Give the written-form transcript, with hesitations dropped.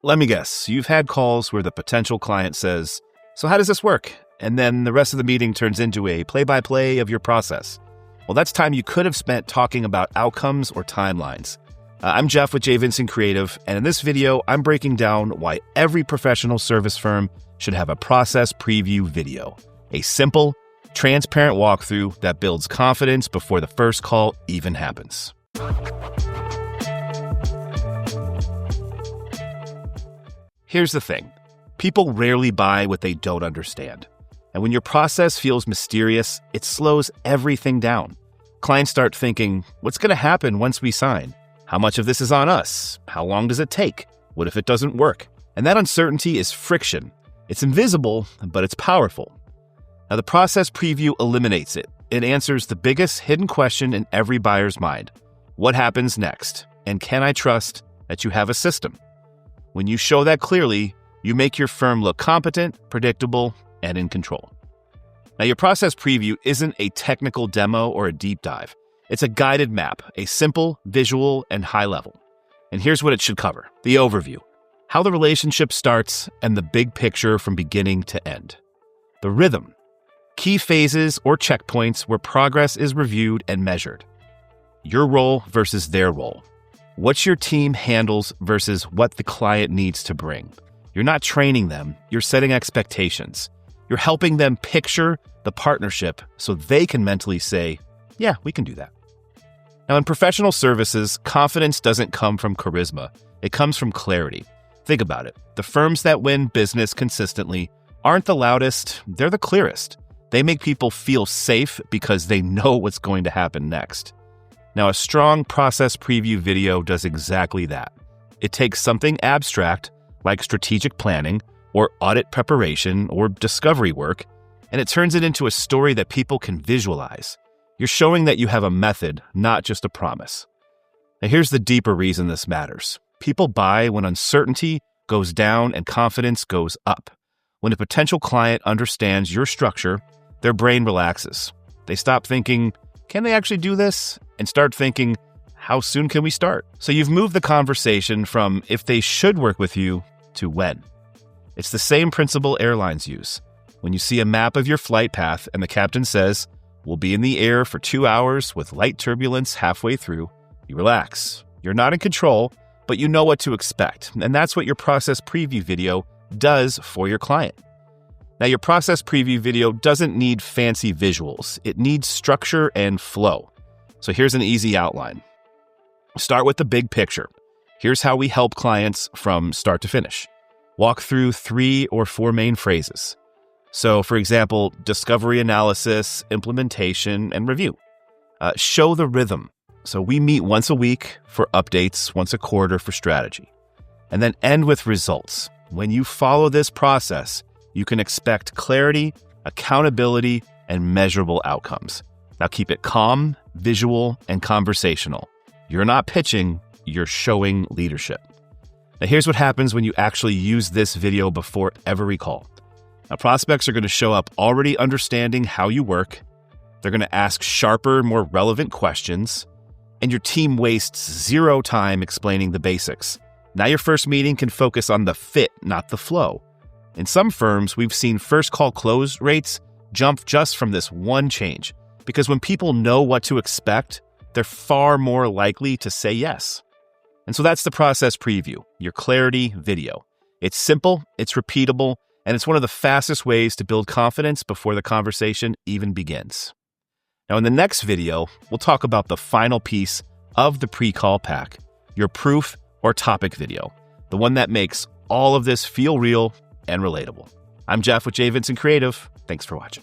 Let me guess, you've had calls where the potential client says, "So how does this work?" And then the rest of the meeting turns into a play-by-play of your process. Well, that's time you could have spent talking about outcomes or timelines. I'm Jeff with Vincent Creative, and in this video, I'm breaking down why every professional service firm should have a process preview video. A simple, transparent walkthrough that builds confidence before the first call even happens. Here's the thing. People rarely buy what they don't understand. And when your process feels mysterious, it slows everything down. Clients start thinking, what's going to happen once we sign? How much of this is on us? How long does it take? What if it doesn't work? And that uncertainty is friction. It's invisible, but it's powerful. Now, the process preview eliminates it. It answers the biggest hidden question in every buyer's mind. What happens next? And can I trust that you have a system? When you show that clearly, you make your firm look competent, predictable, and in control. Now, your process preview isn't a technical demo or a deep dive. It's a guided map, a simple, visual, and high level. And here's what it should cover. The overview, how the relationship starts and the big picture from beginning to end. The rhythm, key phases or checkpoints where progress is reviewed and measured. Your role versus their role. What your team handles versus what the client needs to bring. You're not training them, you're setting expectations. You're helping them picture the partnership so they can mentally say, yeah, we can do that. Now, in professional services, confidence doesn't come from charisma. It comes from clarity. Think about it. The firms that win business consistently aren't the loudest, they're the clearest. They make people feel safe because they know what's going to happen next. Now, a strong process preview video does exactly that. It takes something abstract, like strategic planning, or audit preparation, or discovery work, and it turns it into a story that people can visualize. You're showing that you have a method, not just a promise. Now, here's the deeper reason this matters. People buy when uncertainty goes down and confidence goes up. When a potential client understands your structure, their brain relaxes. They stop thinking, can they actually do this? And start thinking, how soon can we start? So you've moved the conversation from if they should work with you to when. It's the same principle airlines use. When you see a map of your flight path and the captain says, we'll be in the air for 2 hours with light turbulence halfway through, you relax. You're not in control, but you know what to expect. And that's what your process preview video does for your client. Now, your process preview video doesn't need fancy visuals. It needs structure and flow. So here's an easy outline. Start with the big picture. Here's how we help clients from start to finish. Walk through 3 or 4 main phrases. So, for example, discovery analysis, implementation, and review. Show the rhythm. So we meet once a week for updates, once a quarter for strategy. And then end with results. When you follow this process, you can expect clarity, accountability, and measurable outcomes. Now keep it calm, visual, and conversational. You're not pitching, you're showing leadership. Now here's what happens when you actually use this video before every call. Now, prospects are going to show up already understanding how you work. They're going to ask sharper, more relevant questions, and your team wastes 0 time explaining the basics. Now your first meeting can focus on the fit, not the flow. In some firms, we've seen first call close rates jump just from this one change, because when people know what to expect, they're far more likely to say yes. And so that's the process preview, your clarity video. It's simple, it's repeatable, and it's one of the fastest ways to build confidence before the conversation even begins. Now, in the next video, we'll talk about the final piece of the pre-call pack, your proof or topic video, the one that makes all of this feel real and relatable. I'm Jeff with Vincent Creative. Thanks for watching.